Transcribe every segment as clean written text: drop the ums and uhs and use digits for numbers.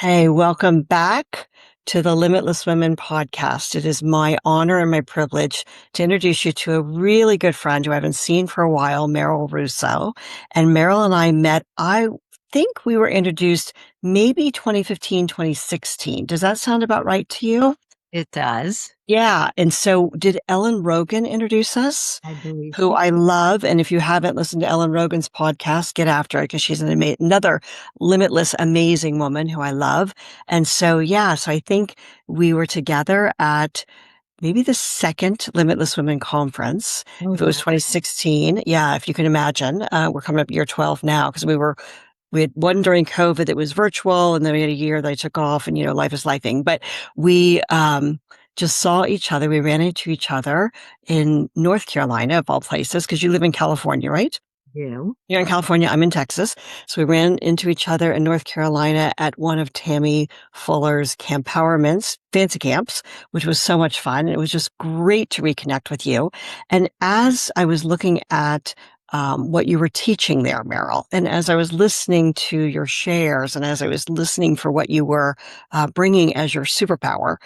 Hey, welcome back to the Limitless Women podcast. It is my honor and my privilege to introduce you to a really good friend who I haven't seen for a while, Meryl Russo. And Meryl and I met, I think we were introduced maybe 2015, 2016. Does that sound about right to you? It does. Yeah. And so did Ellen Rogan introduce us? I believe Who she I love. And if you haven't listened to Ellen Rogan's podcast, get after it because she's another limitless, amazing woman who I love. And so, yeah, so I think we were together at maybe the second Limitless Women conference. Oh, If it was wow. 2016, yeah, if you can imagine, we're coming up year 12 now because we had one during COVID that was virtual, and then we had a year that I took off, and life is lifing. But we just saw each other. We ran into each other in North Carolina, of all places, because you live in California, right? You. You're in California, I'm in Texas. So we ran into each other in North Carolina at one of Tammy Fuller's Campowerments, fancy camps, which was so much fun. It was just great to reconnect with you. And as I was looking at what you were teaching there, Meryl, and as I was listening to your shares and as I was listening for what you were bringing as your superpower,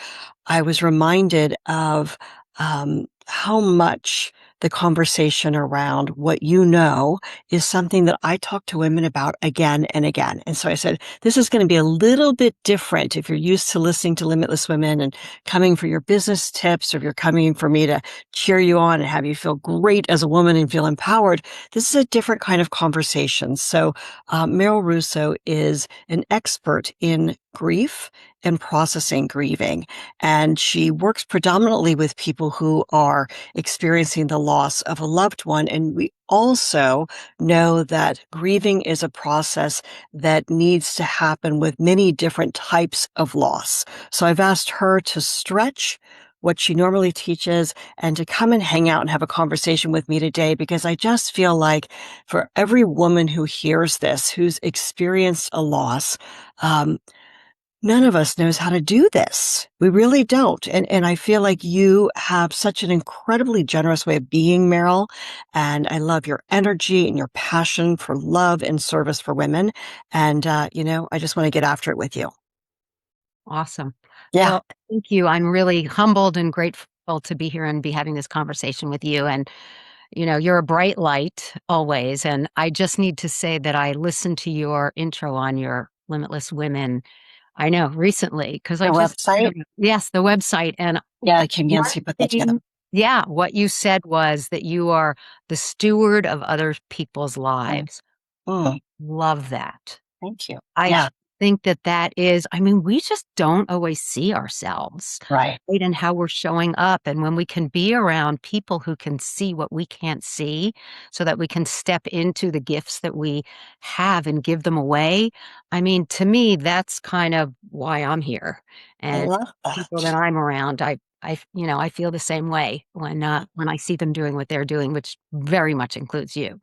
I was reminded of how much the conversation around what you know is something that I talk to women about again and again. And so I said, this is going to be a little bit different if you're used to listening to Limitless Women and coming for your business tips, or if you're coming for me to cheer you on and have you feel great as a woman and feel empowered. This is a different kind of conversation. So Meryl Russo is an expert in grief and processing grieving. And she works predominantly with people who are experiencing the loss of a loved one. And we also know that grieving is a process that needs to happen with many different types of loss. So I've asked her to stretch what she normally teaches and to come and hang out and have a conversation with me today, because I just feel like for every woman who hears this, who's experienced a loss, um, none of us knows how to do this. We really don't. And I feel like you have such an incredibly generous way of being, Meryl. And I love your energy and your passion for love and service for women. And, I just want to get after it with you. Awesome. Yeah. Well, thank you. I'm really humbled and grateful to be here and be having this conversation with you. And, you're a bright light always. And I just need to say that I listened to your intro on your Limitless Women. I know recently because I The just, website. yes, the website. And Yeah. Kim one Yancey put that together. thing, yeah, what you said was that you are the steward of other people's Mm, lives. mm, Love that. thank you. I Yeah. think that that is I mean, we just don't always see ourselves, Right. right, and how we're showing up, and when we can be around people who can see what we can't see so that we can step into the gifts that we have and give them away, I mean, to me, that's kind of why I'm here, I and love people that that. I'm around, I feel the same way when I see them doing what they're doing, which very much includes you.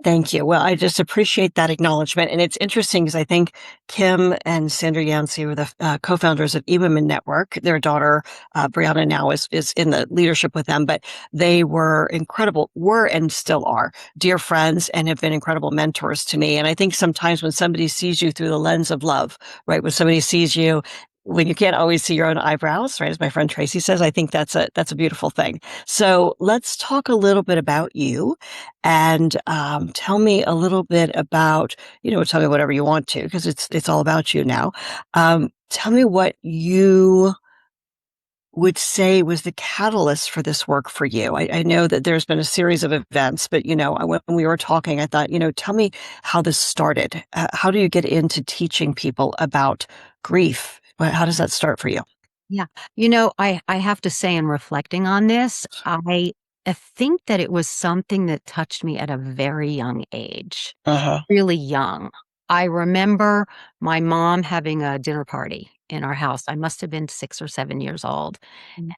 Thank you. Well, I just appreciate that acknowledgement. And it's interesting because I think Kim and Sandra Yancey were the co-founders of eWomen Network. Their daughter, Brianna, now is in the leadership with them, but they were incredible, were and still are dear friends and have been incredible mentors to me. And I think sometimes when somebody sees you through the lens of love, right? When somebody sees you, when you can't always see your own eyebrows, right? As my friend Tracy says, I think that's a beautiful thing. So let's talk a little bit about you and tell me a little bit about, tell me whatever you want to, because it's all about you now. Tell me what you would say was the catalyst for this work for you. I know that there's been a series of events, but when we were talking, I thought, tell me how this started. How do you get into teaching people about grief? How does that start for you? Yeah. I have to say in reflecting on this, I think that it was something that touched me at a very young age, Uh-huh. really young. I remember my mom having a dinner party in our house. I must have been 6 or 7 years old.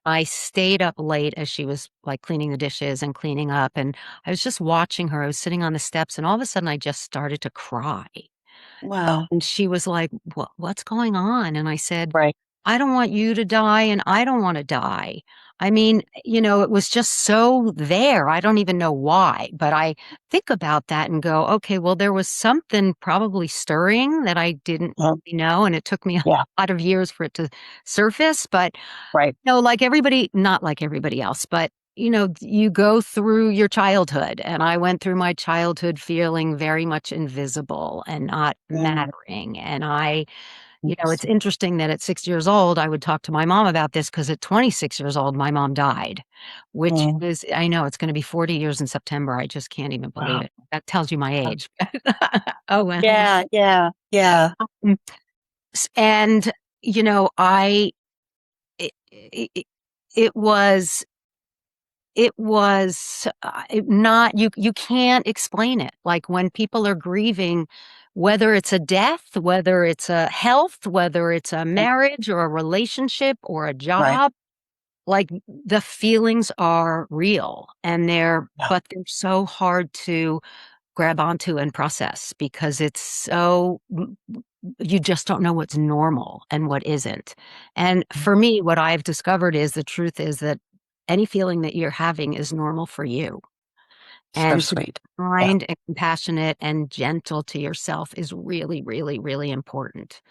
I stayed up late as she was, like, cleaning the dishes and cleaning up, and I was just watching her. I was sitting on the steps, and all of a sudden, I just started to cry. Wow. And she was like, "What's going on?" And I said, Right. "I don't want you to die, and I don't wanna die. I mean, it was just so there. I don't even know why, but I think about that and go, okay, well, there was something probably stirring that I didn't Uh, really know. And it took me a yeah. lot of years for it to surface. But, Right. like everybody, not like everybody else, but, you go through your childhood. And I went through my childhood feeling very much invisible and not Mm, mattering. And it's interesting. interesting that at 6 years old, I would talk to my mom about this because at 26 years old, my mom died, which Mm, is, I know it's going to be 40 years in September. I just can't even believe wow. it. That tells you my age. Oh, well. Yeah, yeah, yeah. Mm. And, I, it, it was, not, you can't explain it. Like when people are grieving, whether it's a death, whether it's a health, whether it's a Mm, marriage or a relationship or a right. job, like the feelings are real and Yeah. but they're so hard to grab onto and process because it's you just don't know what's normal and what isn't. And Mm, for me, what I've discovered is the truth is that any feeling that you're having is normal for you. so And to be sweet. Yeah. kind and compassionate and gentle to yourself is really, really, really important.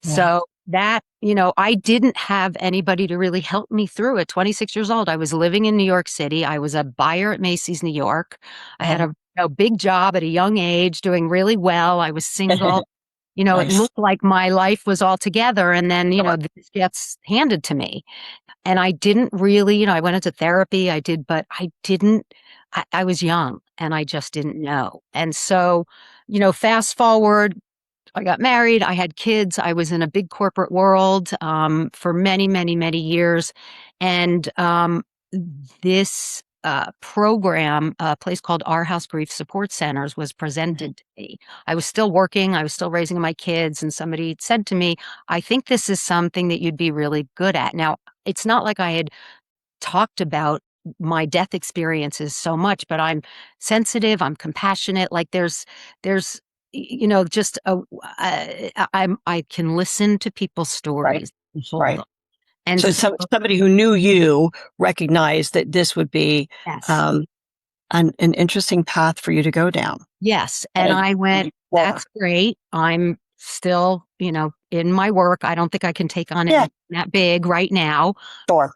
Yeah. So that, I didn't have anybody to really help me through it. 26 years old, I was living in New York City. I was a buyer at Macy's, New York. I had Mm. a big job at a young age, doing really well. I was single. It Nice. looked like my life was all together. And then, Sure. this gets handed to me. And I didn't really, I went into therapy, but I didn't, I was young and I just didn't know. And so, fast forward, I got married, I had kids, I was in a big corporate world for many, many, many years. And this program, a place called Our House Grief Support Centers, was Mhm. presented to me. I was still working, I was still raising my kids, and somebody said to me, I think this is something that you'd be really good at. Now, it's not like I had talked about my death experiences so much, but I'm sensitive, I'm compassionate, like there's just I can listen to people's Right. stories and hold Right. them. And So so somebody who knew you recognized that this would be yes. um, an interesting path for you to go down. Yes, and And I and went, you were. "That's great." I'm still, in my work. I don't think I can take on Yeah. anything that big right now. Sure.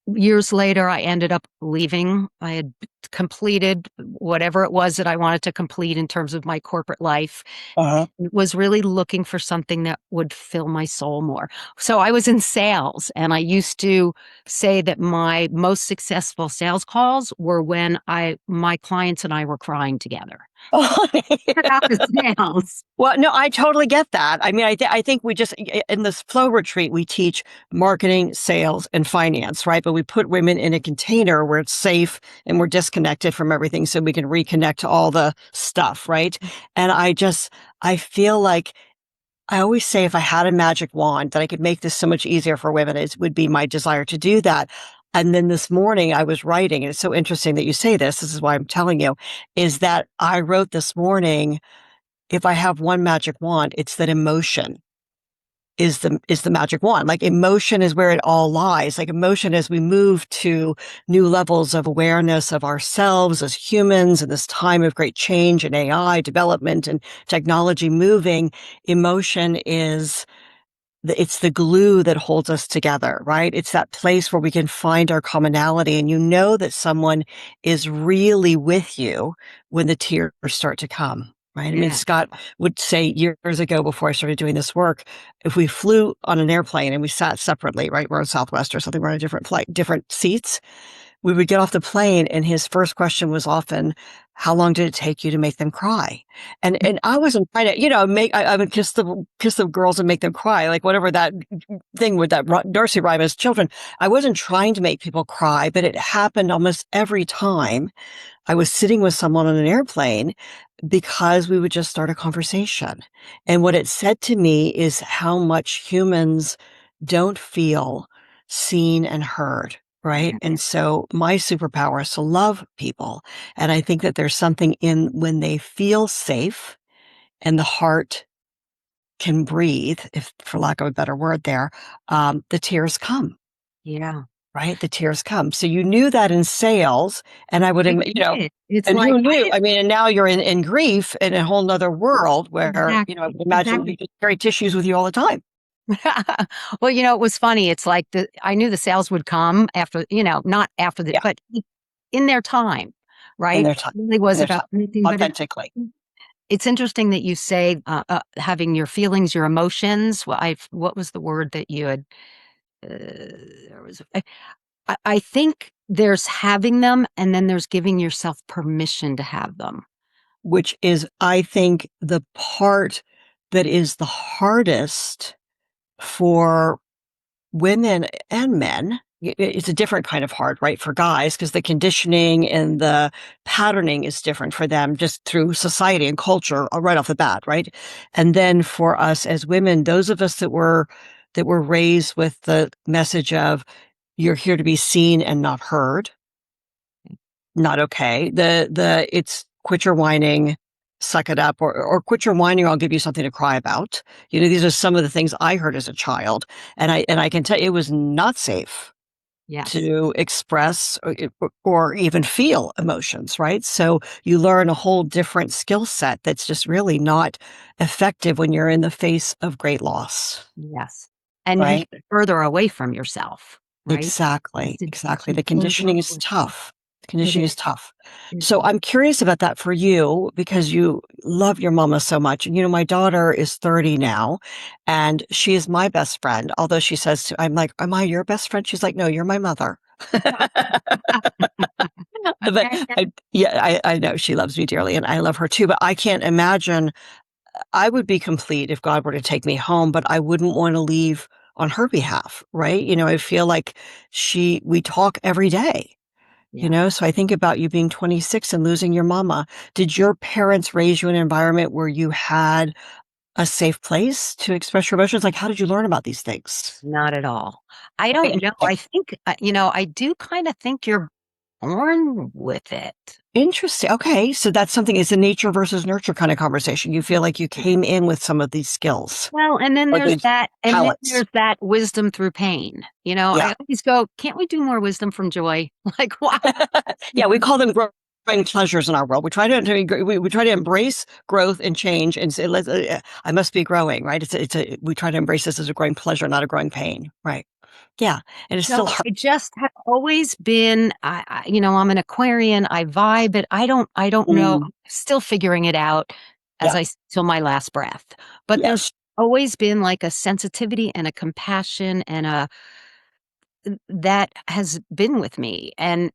Years later, I ended up leaving. I had completed whatever it was that I wanted to complete in terms of my corporate life. Uh-huh. Was really looking for something that would fill my soul more. So I was in sales, and I used to say that my most successful sales calls were when my clients and I were crying together. That was sales. Well, no, I totally get that. I mean, I think we just in this flow retreat we teach marketing, sales, and finance, right? But we put women in a container where it's safe and we're disconnected from everything, so we can reconnect to all the stuff, right? And I feel like I always say if I had a magic wand that I could make this so much easier for women, it would be my desire to do that. And then this morning I was writing, and it's so interesting that you say this. This is why I'm telling you, is that I wrote this morning, if I have one magic wand, it's that emotion is the magic wand. Like emotion is where it all lies. Like emotion, as we move to new levels of awareness of ourselves as humans in this time of great change and AI development and technology moving, emotion is it's the glue that holds us together, right? It's that place where we can find our commonality, and you know that someone is really with you when the tears start to come, right? I mean, Yeah, Scott would say years ago before I started doing this work, if we flew on an airplane and we sat separately, right? We're on Southwest or something, we're on a different flight, different seats, we would get off the plane and his first question was often, how long did it take you to make them cry? And I wasn't trying to, I would kiss the girls and make them cry, like whatever that thing with that nursery rhyme as children. I wasn't trying to make people cry, but it happened almost every time I was sitting with someone on an airplane because we would just start a conversation. And what it said to me is how much humans don't feel seen and heard. Right. yeah, And so my superpower is to love people. And I think that there's something in when they feel safe and the heart can breathe, if for lack of a better word there, the tears come. yeah. right? The tears come. So you knew that in sales, and I would, I did. It's and like, who I knew? didn't. I mean, and now you're in grief in a whole nother world where, I Exactly, would imagine you exactly. just carry tissues with you all the time Well, it was funny. It's like I knew the sales would come after, not after yeah, but in their time, in right? their It time, really in was their about time, anything, but authentically, it's interesting that you say, having your feelings, your emotions. What was the word that you had? There was, I think there's having them, and then there's giving yourself permission to have them. which is, I think, the part that is the hardest for women and men. It's a different kind of hard, right? For guys, because the conditioning and the patterning is different for them just through society and culture right off the bat, right? And then for us as women, those of us that were raised with the message of you're here to be seen and not heard, not okay. It's quit your whining, suck it up, or quit your whining, or I'll give you something to cry about. These are some of the things I heard as a child, and I can tell you it was not safe Yes. to express or even feel emotions, right? So you learn a whole different skill set that's just really not effective when you're in the face of great loss, Yes. And you right? get further away from yourself, right? Exactly, To exactly. to The further conditioning is away. tough. The It conditioning is is. tough. It So is. I'm curious about that for you because you love your mama so much. And my daughter is 30 now and she is my best friend. Although she says I'm like, am I your best friend? She's like, no, you're my mother. But yeah, I know she loves me dearly and I love her too. But I can't imagine I would be complete if God were to take me home, but I wouldn't want to leave on her behalf, right? I feel like we talk every day, Yeah. so I think about you being 26 and losing your mama. Did your parents raise you in an environment where you had a safe place to express your emotions? Like, how did you learn about these things? Not at all. I Okay, don't know. interesting. I think, I do kind of think you're born with it. Interesting. Okay, so that's something. It's a nature versus nurture kind of conversation. You feel like you came in with some of these skills Well, and then or there's these that, and then talents. there's that wisdom through pain. Yeah. I always go, can't we do more wisdom from joy? Like, why? Yeah, we call them growing pleasures in our world. We try to embrace growth and change and say, I must be growing, right? We try to embrace this as a growing pleasure, not a growing pain, right? Yeah, and it's No, still hard. I just have always been, I'm an Aquarian. I vibe, but I don't know. Mm, I'm still figuring it out yeah, till my last breath. But there's yes, always been like a sensitivity and a compassion and that has been with me, and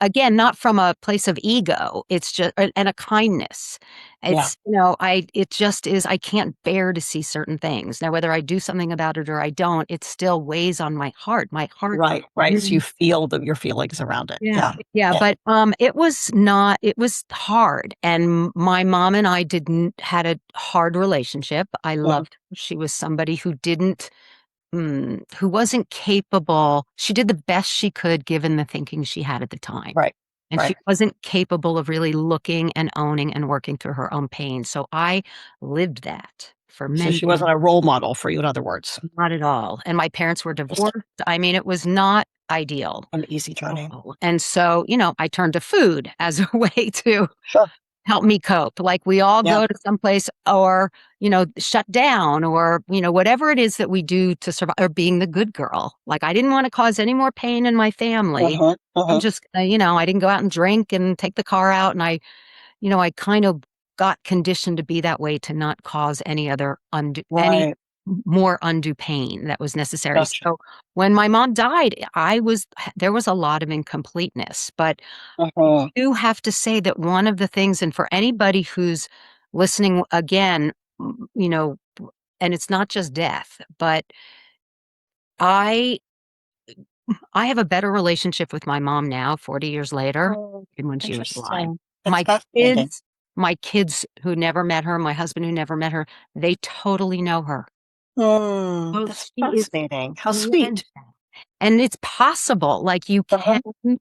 again, not from a place of ego. It's just and a kindness. yeah, I it just is. I can't bear to see certain things. Now, whether I do something about it or I don't, it still weighs on my heart right, right. So you really. feel your feelings around it. Yeah, Yeah, yeah, yeah, but it was hard, and my mom and I didn't had a hard relationship. I mhm, loved her. She was somebody who wasn't capable. She did the best she could given the thinking she had at the time. right, And she right. wasn't capable of really looking and owning and working through her own pain. So I lived that for So many, she wasn't a role model for you, in other words. not at all. And my parents were Just divorced. I mean, it was not ideal. an easy Oh, journey. and so, I turned to food as a way to Sure. help me cope. Like we all Yeah. go to someplace or, shut down or, whatever it is that we do to survive or being the good girl. Like I didn't want to cause any more pain in my family. Uh-huh, I'm uh-huh. just, I didn't go out and drink and take the car out. And I kind of got conditioned to be that way to not cause any Right. more undue pain that was necessary. Gotcha. So when my mom died, there was a lot of incompleteness, but Uh-huh. do have to say that one of the things, and for anybody who's listening again, and it's not just death, but I I have a better relationship with my mom now, 40 years later, Oh, than when she was alive. interesting. That's My fascinating. kids, my kids who never met her, my husband who never met her, they totally know her. Oh, That's she is fascinating. How and sweet. and it's possible. Like you Uh-huh. can.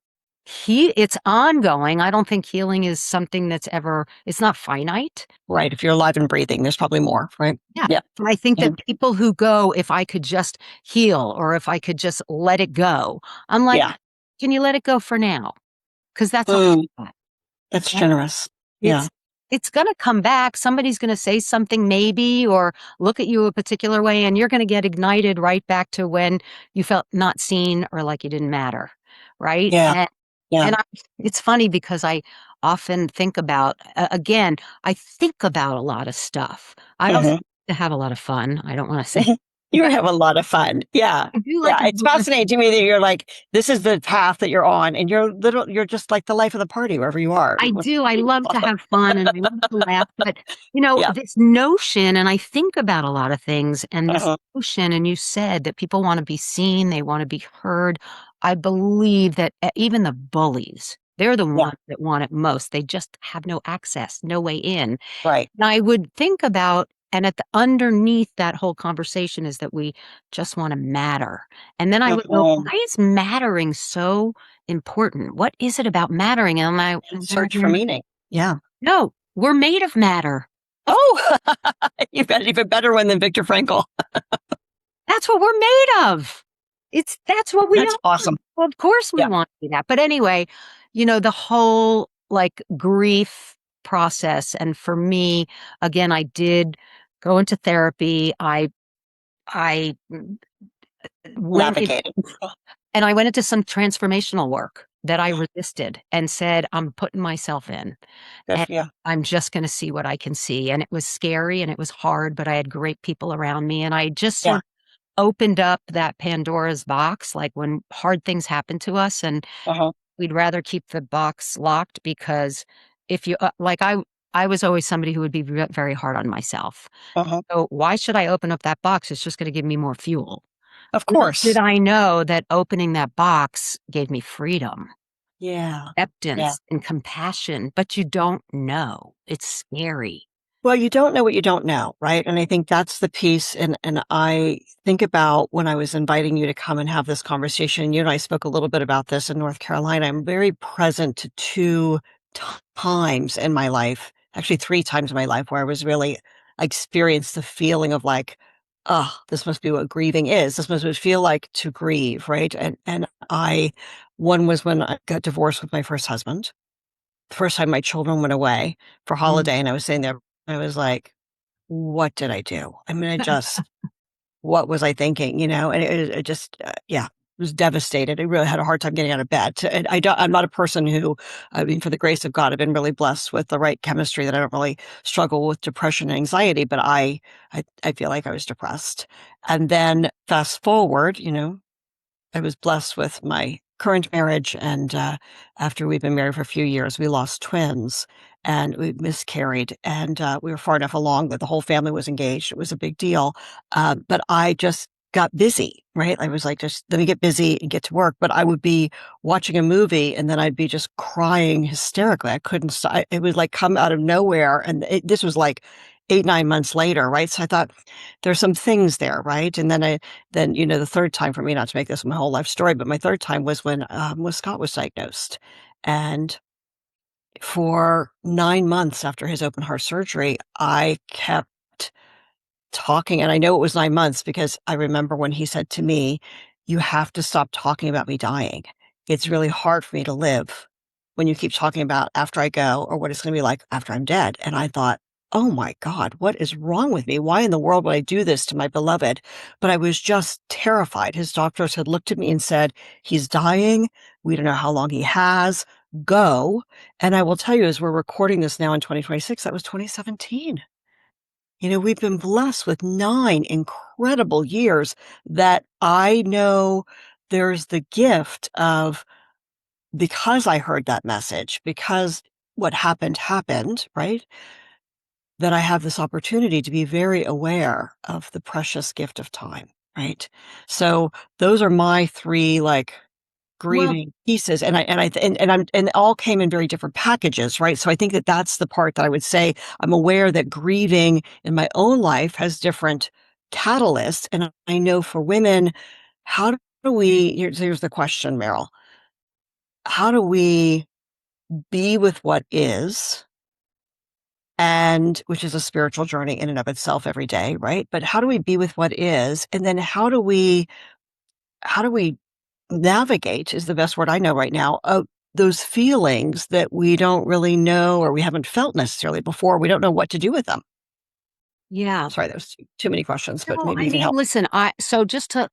It's ongoing. I don't think healing is something that's ever, it's not finite. Right. If you're alive and breathing, there's probably more, right? Yeah. Yeah. But I think Yeah. that people who go, if I could just heal or if I could just let it go, I'm like, Yeah. can you let it go for now? Because that's all Mm, I got. that's And generous. Yeah. it's it's gonna come back. Somebody's gonna say something maybe or look at you a particular way, and you're gonna get ignited right back to when you felt not seen or like you didn't matter, right? Yeah. And Yeah. it's funny because I often think about, again, I think about a lot of stuff. I also Hmm. like to have a lot of fun. I don't want to say, You but have a lot of fun. Yeah. I do like Yeah. to It's have a lot of fascinating to me that you're like, this is the path that you're on, and you're just like the life of the party wherever you are. I do. I love to have fun and I love to laugh. But, Yeah. this notion, and I think about a lot of things, and this Uh-huh. notion, and you said that people want to be seen, they want to be heard. I believe that even the bullies, they're the Yeah. ones that want it most. They just have no access, no way in. Right. And I would think about, and at the underneath that whole conversation is that we just want to matter. And then I would go, Mhm. why is mattering so important? What is it about mattering? And I Search for meaning. Yeah. no, we're made of matter. Of Oh, you've got an even better one than Viktor Frankl. That's what we're made of. That's what we That's are. awesome. Well, of course we Yeah. want to do that. But anyway, the whole like grief process. And for me, again, I did go into therapy. I went in, Navigated. and I went into some transformational work that I resisted and said, I'm putting myself in. Good And for you. I'm just going to see what I can see. And it was scary and it was hard, but I had great people around me. And I just sort Yeah. of opened up that Pandora's box, like when hard things happen to us, and Uh-huh. we'd rather keep the box locked because if you, I was always somebody who would be very hard on myself. Uh-huh. So why should I open up that box? It's just going to give me more fuel. Of Little did course. I know that opening that box gave me freedom, Yeah. Yeah. acceptance, and compassion, but you don't know. It's scary. Well, you don't know what you don't know, right? And I think that's the piece. And I think about when I was inviting you to come and have this conversation. You and I spoke a little bit about this in North Carolina. I'm very present to two times in my life, actually three times in my life, where I experienced the feeling of like, oh, this must be what grieving is. This must feel like to grieve, right? One was when I got divorced with my first husband. The first time my children went away for Mm. holiday, and I was sitting there, I was like, "What did I do?" I mean, what was I thinking, you know? And it just, yeah, was devastated. I really had a hard time getting out of bed. And I'm not a person who, I mean, for the grace of God, I've been really blessed with the right chemistry that I don't really struggle with depression and anxiety, but I feel like I was depressed. And then fast forward, I was blessed with my current marriage, and after we've been married for a few years, we lost twins and we miscarried, and we were far enough along that the whole family was engaged. It was a big deal, but I just got busy. Right, I was like, just let me get busy and get to work. But I would be watching a movie, and then I'd be just crying hysterically. I couldn't stop. It would like come out of nowhere, and this was like 8, 9 months later, right? So I thought there's some things there, right? And then, the third time for me, not to make this my whole life story, but my third time was when Scott was diagnosed. And for 9 months after his open heart surgery, I kept talking. And I know it was 9 months because I remember when he said to me, "You have to stop talking about me dying. It's really hard for me to live when you keep talking about after I go or what it's going to be like after I'm dead." And I thought, oh my God, what is wrong with me? Why in the world would I do this to my beloved? But I was just terrified. His doctors had looked at me and said, "He's dying. We don't know how long he has. Go." And I will tell you, as we're recording this now in 2026, that was 2017. We've been blessed with 9 incredible years that I know there's the gift of, because I heard that message, because what happened happened, right? That I have this opportunity to be very aware of the precious gift of time, right? So those are my 3, like, Well, grieving pieces, and it all came in very different packages, right? So I think that that's the part that I would say I'm aware that grieving in my own life has different catalysts, and I know for women, how do we here's the question, Meryl. how do we be with what is, and which is a spiritual journey in and of itself every day, right? But how do we be with what is? And then how do we navigate is the best word I know right now of those feelings that we don't really know or we haven't felt necessarily before. We don't know what to do with them. Yeah. Sorry, that was too many questions, but No, maybe I you can mean, help. listen, I so just to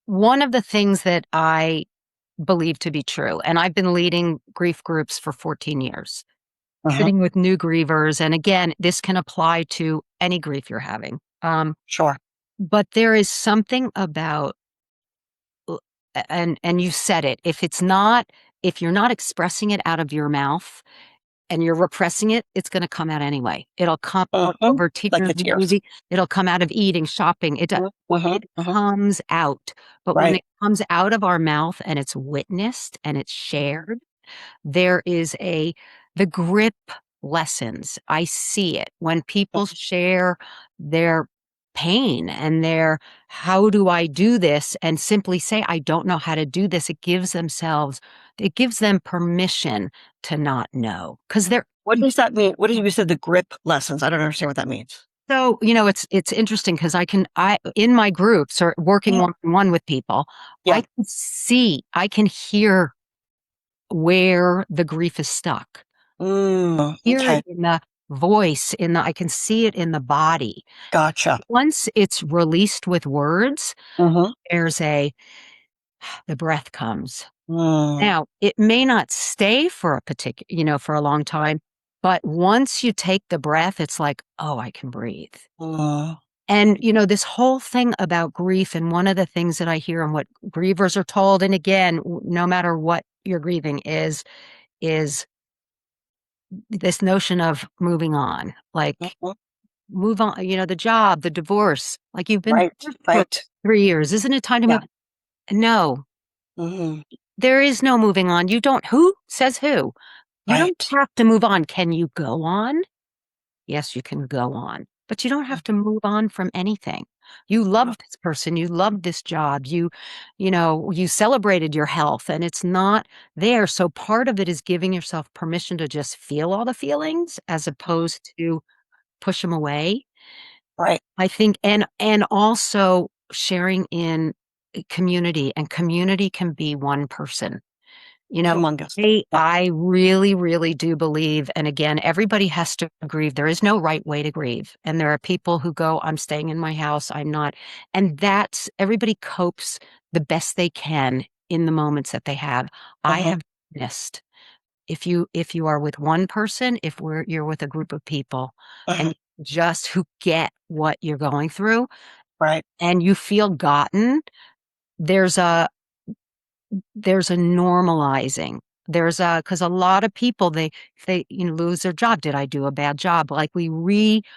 one of the things that I believe to be true, and I've been leading grief groups for 14 years, Uh-huh. sitting with new grievers, and again, this can apply to any grief you're having. Sure. But there is something about l and you said it, if you're not expressing it out of your mouth and you're repressing it, it's gonna come out anyway. It'll come out Uh-huh. over Like teaching the a tears. movie, it'll come out of eating, shopping, Uh-huh. it Uh-huh. comes out. But when Right. it comes out of our mouth and it's witnessed and it's shared, there is a the grip lessens. I see it when people share their pain and their how do I do this and simply say I don't know how to do this. It gives them permission to not know because they're What does that mean? What did you said the grip lessons? I don't understand what that means. so it's interesting because I in my groups or working Mhm. one on one with people, Yeah. I can hear where the grief is stuck. Hear it Okay. in the voice, I can see it in the body. Gotcha. Once it's released with words, Mm-hmm. there's a the breath comes. Mm, Now, it may not stay for for a long time, but once you take the breath, it's like, "Oh, I can breathe." mm, And, this whole thing about grief, and one of the things that I hear and what grievers are told, and again, no matter what you're grieving is this notion of moving on. Like, mhm. move on, the job, the divorce, like, "You've been Right. divorced for Right. 3 years. Isn't it time to Yeah. move?" No, Hmm. there is no moving on. You don't who says who? You don't Right. have to move on. Can you go on? Yes, you can go on, but you don't have to move on from anything. You love this person, you love this job, you celebrated your health and it's not there. So part of it is giving yourself permission to just feel all the feelings as opposed to push them away. Right. I think and also sharing in community, and community can be one person. You know, Humongous. Yeah. I really, really do believe, and again, everybody has to grieve. There is no right way to grieve. And there are people who go, I'm staying in my house, I'm not. And that's everybody copes the best they can in the moments that they have. I Uh-huh. have missed. If you are with one person, if you're with a group of people Uh-huh. and just who get what you're going through Right. and you feel gotten, there's a there's a normalizing. There's a because a lot of people, they, lose their job. Did I do a bad job? Like, we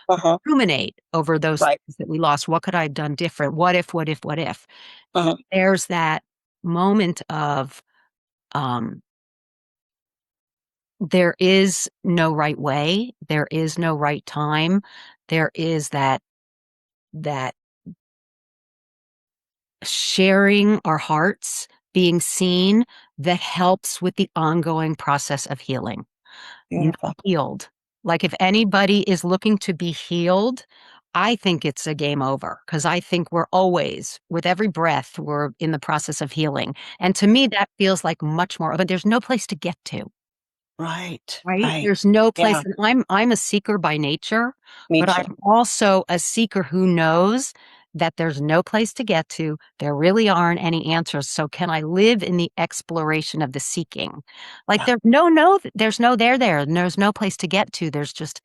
Uh-huh. ruminate over those Right. things that we lost. What could I have done different? What if, what if, what if? Uh-huh. There's that moment of, um, there is no right way, there is no right time. There is that sharing our hearts, being seen, that helps with the ongoing process of healing. Not Beautiful. healed. Like, if anybody is looking to be healed, I think it's a game over because I think we're always, with every breath, we're in the process of healing. And to me, that feels like much more, but there's no place to get to. Right. Right? Right. There's no place, Yeah. and I'm a seeker by nature, Me but too. I'm also a seeker who knows that there's no place to get to. There really aren't any answers. So can I live in the exploration of the seeking? Like, Yeah. there's no there, and there's no place to get to. There's just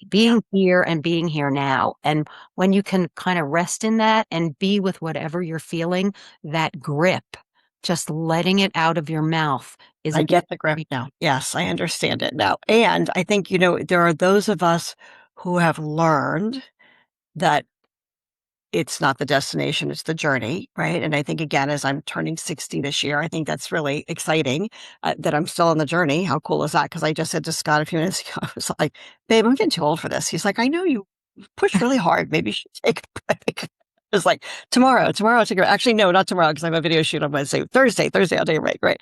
Yeah. being here and being here now. And when you can kind of rest in that and be with whatever you're feeling, that grip, just letting it out of your mouth is I a get the grip now. Yes, I understand it now. And I think, there are those of us who have learned that it's not the destination, it's the journey, right? And I think, again, as I'm turning 60 this year, I think that's really exciting that I'm still on the journey. How cool is that? Because I just said to Scott a few minutes ago, I was like, babe, I'm getting too old for this. He's like, I know you pushed really hard. Maybe you should take a break. It's like tomorrow I'll take a break. Actually, no, not tomorrow because I have a video shoot on Wednesday. Thursday I'll take a break, right?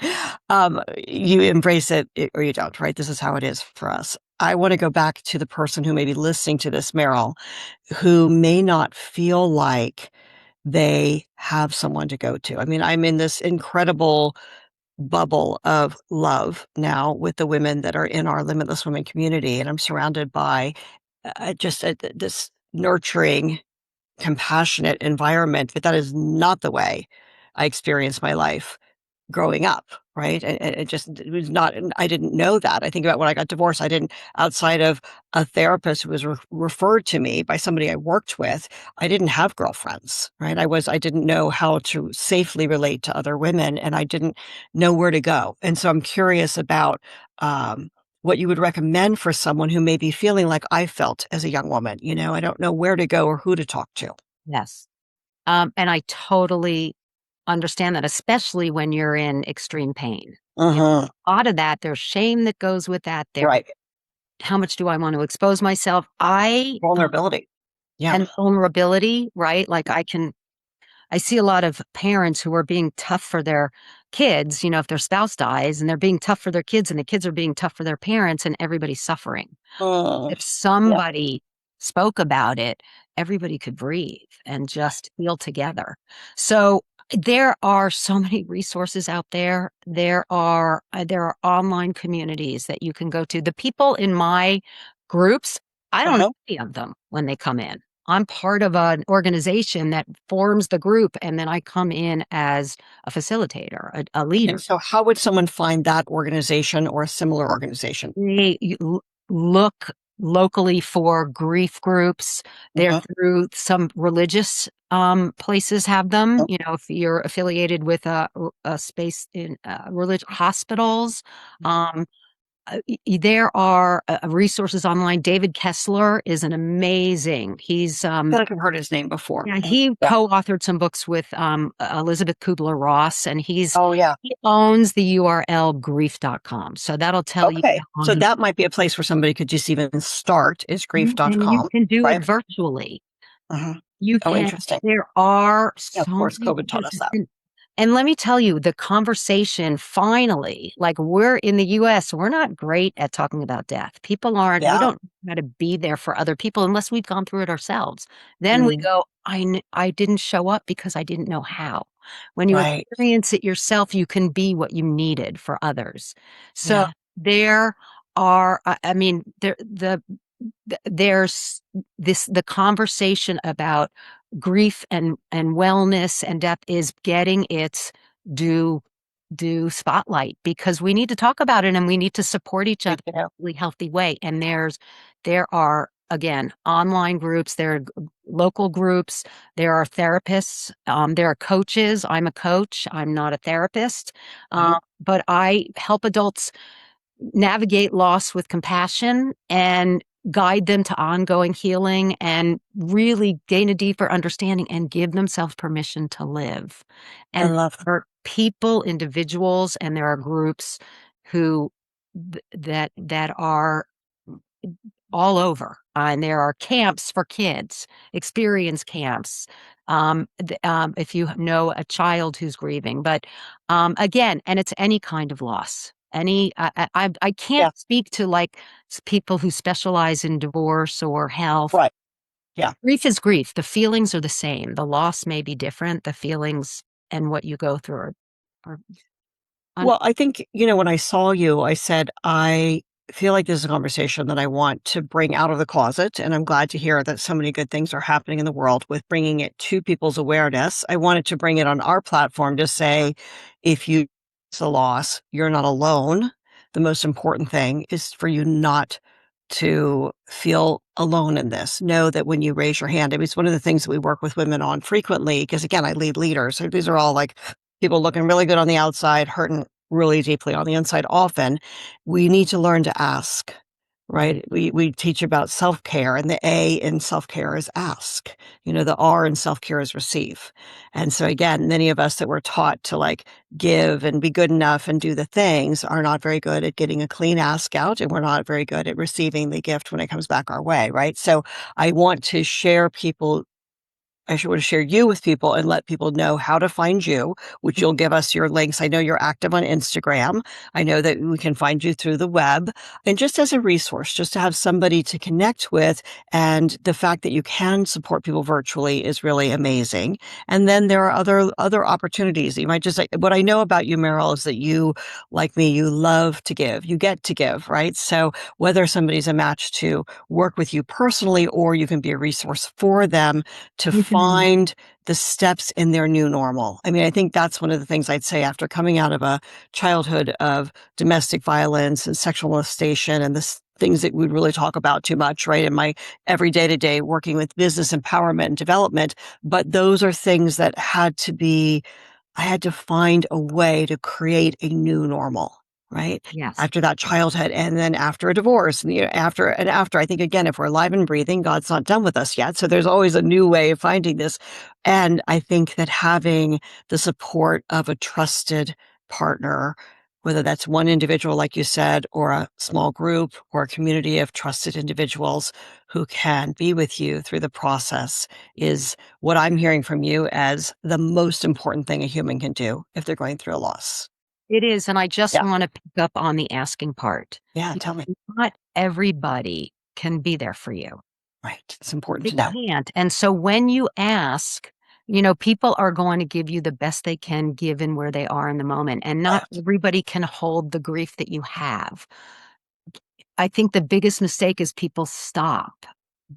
You embrace it or you don't, right? This is how it is for us. I want to go back to the person who may be listening to this, Meryl, who may not feel like they have someone to go to. I mean, I'm in this incredible bubble of love now with the women that are in our Limitless Women community, and I'm surrounded by this nurturing, compassionate environment, but that is not the way I experienced my life growing up, right? And it was not, I didn't know that. I think about when I got divorced, I didn't, outside of a therapist who was referred to me by somebody I worked with, I didn't have girlfriends, right? I didn't know how to safely relate to other women and I didn't know where to go. And so I'm curious about, what you would recommend for someone who may be feeling like I felt as a young woman. I don't know where to go or who to talk to. Yes. And I totally understand that, especially when you're in extreme pain. You Uh-huh. A lot of that, there's shame that goes with that. There, Right. how much do I want to expose myself? Vulnerability. Yeah. And vulnerability, right? Like I see a lot of parents who are being tough for their kids, if their spouse dies and they're being tough for their kids and the kids are being tough for their parents and everybody's suffering. Mm. If Yeah. somebody spoke about it, everybody could breathe and just feel together. So there are so many resources out there. There are online communities that you can go to. The people in my groups, I don't know Uh-huh. any of them when they come in. I'm part of an organization that forms the group, and then I come in as a facilitator, a And leader. so how would someone find that organization or a similar organization? Look locally for grief groups. They're Uh-huh. through some religious places have them. If you're affiliated with a space in religious hospitals, um, there are resources online. David Kessler is an amazing. I feel like I've heard his name before. Yeah, he Yeah. co-authored some books with Elizabeth Kubler-Ross, and Oh, yeah. he owns the URL grief.com. So that'll tell you Okay. So on, that might be a place where somebody could just even start is and you grief.com, can do it right? virtually. Uh-huh. You Oh, can. interesting. There are Yeah, of so course, many COVID taught us resources. that. And let me tell you, the conversation finally, like we're in the US, we're not great at talking about death. People aren't, we Yeah. don't know how to be there for other people unless we've gone through it ourselves. Then we Mm, go, I didn't show up because I didn't know how. When you right. experience it yourself, you can be what you needed for others. So Yeah. there are, I mean, there's the conversation about grief and wellness and death is getting its due due spotlight because we need to talk about it and we need to support each Thank other in you. a really healthy way. And there are again online groups, there are local groups, there are therapists, there are coaches. I'm a coach. I'm not a therapist, Uh-huh. but I help adults navigate loss with compassion and guide them to ongoing healing and really gain a deeper understanding and give themselves permission to live. I And love there are people, individuals, and there are groups who that are all over. And there are camps for kids, experience camps. If you know a child who's grieving, but again, and it's any kind of loss. I can't Yeah. speak to like people who specialize in divorce or health. Right. Yeah. Grief is grief. The feelings are the same. The loss may be different. The feelings and what you go through are Well, I think, when I saw you, I said, I feel like this is a conversation that I want to bring out of the closet. And I'm glad to hear that so many good things are happening in the world with bringing it to people's awareness. I wanted to bring it on our platform to say, if you it's a loss, you're not alone. The most important thing is for you not to feel alone in this. Know that when you raise your hand, I mean, it's one of the things that we work with women on frequently, because again, I lead leaders. So these are all like people looking really good on the outside, hurting really deeply on the inside often. We need to learn to ask, right? We teach about self-care, and the A in self-care is ask. The R in self-care is receive. And so again, many of us that were taught to like give and be good enough and do the things are not very good at getting a clean ask out, and we're not very good at receiving the gift when it comes back our way, right? So I want to share people I should want to share you with people and let people know how to find you, which you'll give us your links. I know you're active on Instagram. I know that we can find you through the web, and just as a resource, just to have somebody to connect with. And the fact that you can support people virtually is really amazing. And then there are other opportunities. You might just like, what I know about you, Meryl, is that you, like me, you love to give. You get to give, right? So whether somebody's a match to work with you personally, or you can be a resource for them to Mhm. find the steps in their new normal. I mean, I think that's one of the things I'd say after coming out of a childhood of domestic violence and sexual molestation and the things that we'd really talk about too much, right? In my every day to day working with business empowerment and development. But those are things that I had to find a way to create a new normal, right? Yes. After that childhood, and then after a divorce, and after, I think again, if we're alive and breathing, God's not done with us yet. So there's always a new way of finding this. And I think that having the support of a trusted partner, whether that's one individual, like you said, or a small group or a community of trusted individuals who can be with you through the process, is what I'm hearing from you as the most important thing a human can do if they're going through a loss. It is, and I just Yeah. wanna pick up on the asking part. Yeah. Tell me. Not everybody can be there for you. Right. It's important They to know. can't, and so when you ask, people are going to give you the best they can given where they are in the moment, and not Right. everybody can hold the grief that you have. I think the biggest mistake is people stop.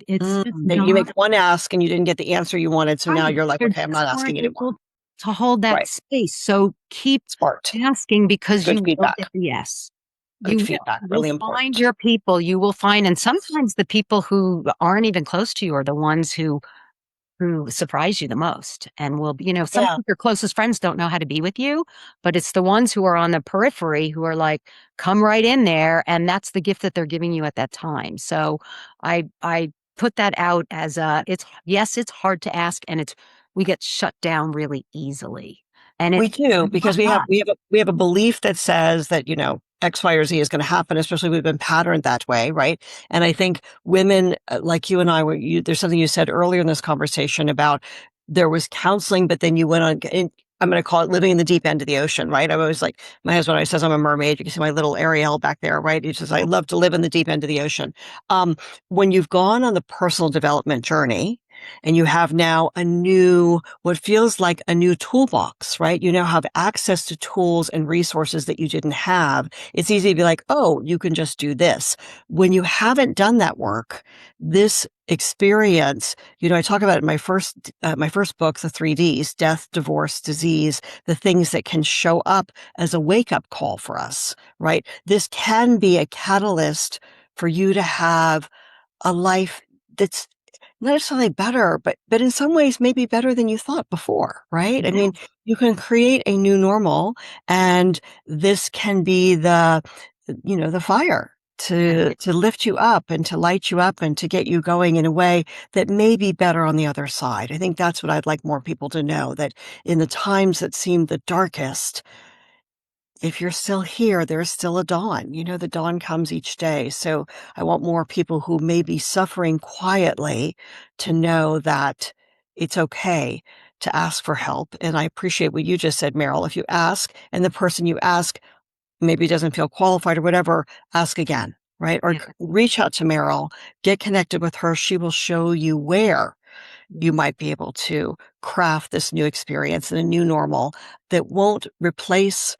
It's just You not make one ask and you didn't get the answer you wanted. So now right. you're like, They okay, I'm just not aren't asking anymore. able to hold that Right. space, so keep Smart. asking because Good you will feedback. get the yes. Good You will. feedback. You'll Really find important. your people, you will find and Yes. sometimes the people who aren't even close to you are the ones who surprise you the most and will Yeah. sometimes your closest friends don't know how to be with you, but it's the ones who are on the periphery who are like, "Come right in there," and that's the gift that they're giving you at that time. So, I put that out as a it's yes, it's hard to ask, and it's we get shut down really easily, and We it's do not because we have us. we have a belief that says that, X, Y, or Z is going to happen, especially we've been patterned that way, right? And I think women like you and I there's something you said earlier in this conversation about there was counseling, but then you went on, and I'm going to call it living in the deep end of the ocean, right? I'm always like, my husband always says I'm a mermaid. You can see my little Ariel back there, right? He says, I love to live in the deep end of the ocean. Um, when you've gone on the personal development journey, and you have now what feels like a new toolbox, right? You now have access to tools and resources that you didn't have. It's easy to be like, oh, you can just do this. When you haven't done that work, this experience, I talk about it in my first book, the 3Ds: death, divorce, disease, the things that can show up as a wake up call for us, right? This can be a catalyst for you to have a life that's not necessarily better, but in some ways maybe better than you thought before, right? I mean, Yes, you can create a new normal, and this can be the fire yes. to lift you up and to light you up and to get you going in a way that may be better on the other side. I think that's what I'd like more people to know, that in the times that seem the darkest, if you're still here, there's still a dawn. The dawn comes each day. So I want more people who may be suffering quietly to know that it's okay to ask for help. And I appreciate what you just said, Meryl. If you ask and the person you ask maybe doesn't feel qualified or whatever, ask again, right? Or Yeah. reach out to Meryl, get connected with her. She will show you where you might be able to craft this new experience and a new normal that won't replace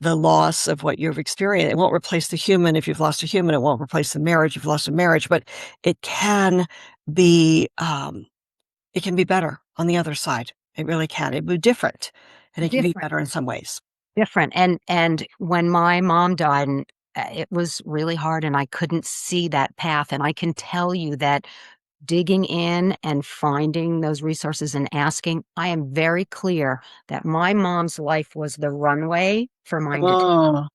the loss of what you've experienced. It won't replace the human if you've lost a human. It won't replace the marriage if you've lost a marriage, but it can it can be better on the other side. It really can. It will be different, and it can be Different. better in some ways. Different, and when my mom died, and, it was really hard, and I couldn't see that path, and I can tell you that digging in and finding those resources and asking, I am very clear that my mom's life was the runway for mine to Oh,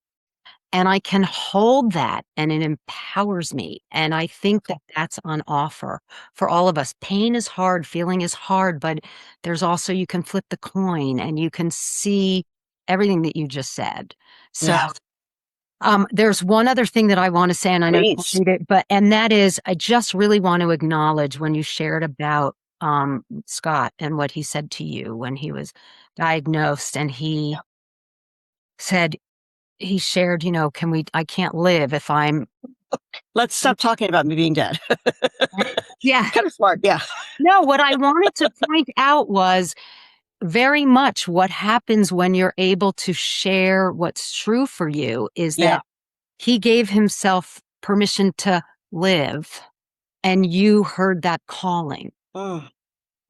and I can hold that, and it empowers me, and I think that that's on offer for all of us. Pain is hard, feeling is hard, but there's also you can flip the coin, and you can see everything that you just said. So, yes, there's one other thing that I wanna say, and I know you please. need it, but and that is, I just really want to acknowledge when you shared about Scott, and what he said to you when he was diagnosed, and he said he shared, I can't live if I'm. Let's stop talking about me being dead. Yeah. Kind of smart. Yeah. No, what I wanted to point out was very much what happens when you're able to share what's true for you is Yeah. that he gave himself permission to live, and you heard that calling. Mm,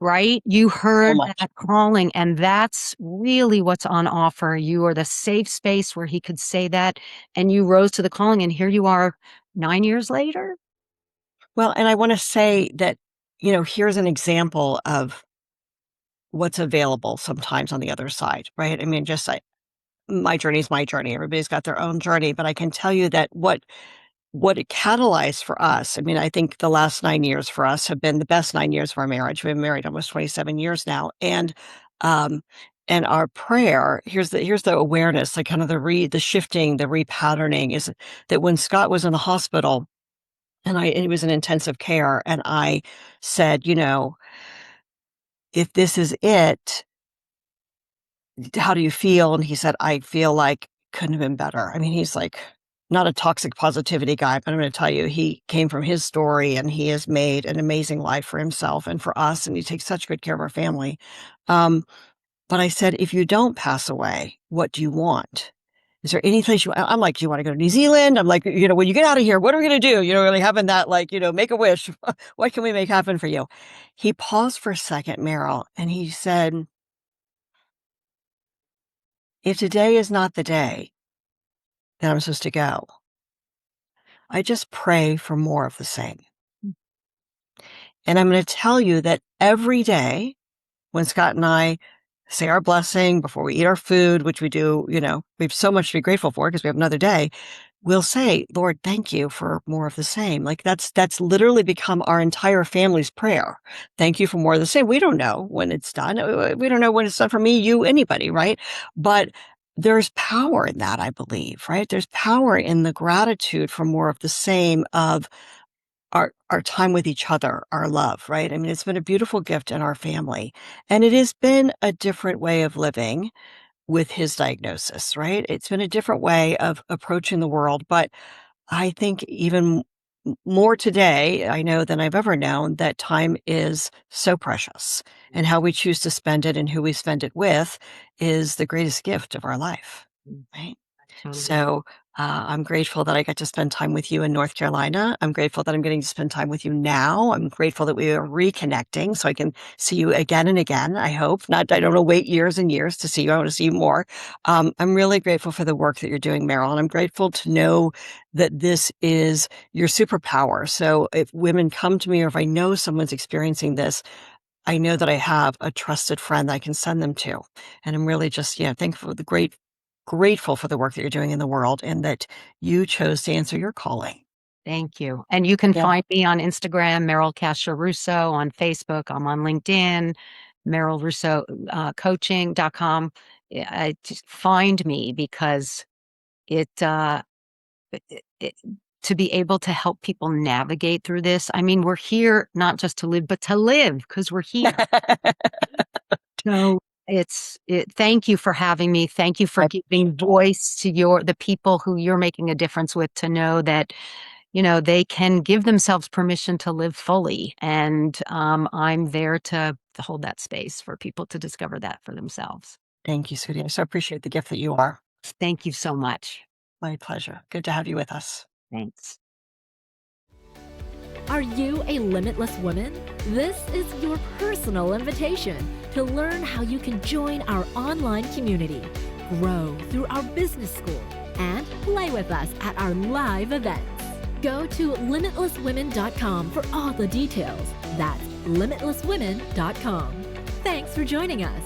Right? You so heard much. that calling, and that's really what's on offer. You are the safe space where he could say that, and you rose to the calling, and here you are 9 years later. Well, and I want to say that, here's an example of what's available sometimes on the other side, right? I mean, just like my journey is my journey. Everybody's got their own journey, but I can tell you that what it catalyzed for us. I mean, I think the last 9 years for us have been the best 9 years of our marriage. We've been married almost 27 years now, um, and our prayer here's the awareness, like kind of the shifting, the repatterning is that when Scott was in the hospital and he was in intensive care, and I said, if this is it, how do you feel? And he said, I feel like couldn't have been better. I mean, he's like not a toxic positivity guy, but I'm going to tell you, he came from his story and he has made an amazing life for himself and for us. And he takes such good care of our family. Um, but I said, if you don't pass away, what do you want? Is there any place I'm like, do you want to go to New Zealand? I'm like, when you get out of here, what are we going to do? Really having that, like, make a wish. What can we make happen for you? He paused for a second, Meryl, and he said, if today is not the day that I'm supposed to go, I just pray for more of the same. And I'm going to tell you that every day when Scott and I say our blessing before we eat our food, which we do, we have so much to be grateful for because we have another day. We'll say, Lord, thank you for more of the same. Like that's literally become our entire family's prayer. Thank you for more of the same. We don't know when it's done. We don't know when it's done for me, you, anybody, right? But there's power in that, I believe, right? There's power in the gratitude for more of the same of our time with each other, our love, right? I mean, it's been a beautiful gift in our family. And it has been a different way of living with his diagnosis, right? It's been a different way of approaching the world. But I think even more today, I know than I've ever known that time is so precious, and how we choose to spend it and who we spend it with is the greatest gift of our life, right? Totally. So I'm grateful that I got to spend time with you in North Carolina. I'm grateful that I'm getting to spend time with you now. I'm grateful that we are reconnecting so I can see you again and again. I hope not. I don't want to wait years and years to see you. I want to see you more. I'm really grateful for the work that you're doing, Meryl. And I'm grateful to know that this is your superpower. So if women come to me, or if I know someone's experiencing this, I know that I have a trusted friend that I can send them to. And I'm really just, thankful, grateful for the work that you're doing in the world and that you chose to answer your calling. Thank you. And you can Yeah. find me on Instagram, Meryl Russo, on Facebook. I'm on LinkedIn, Meryl Russo, coaching.com. Just find me because it, it, to be able to help people navigate through this. I mean, we're here not just to live, but to live because we're here. So thank you for having me. Thank you for I giving voice to the people who you're making a difference with, to know that, they can give themselves permission to live fully. And I'm there to hold that space for people to discover that for themselves. Thank you, sweetie. I so appreciate the gift that you are. Thank you so much. My pleasure. Good to have you with us. Thanks. Are you a limitless woman? This is your personal invitation to learn how you can join our online community, grow through our business school, and play with us at our live events. Go to limitlesswomen.com for all the details. That's limitlesswomen.com. Thanks for joining us.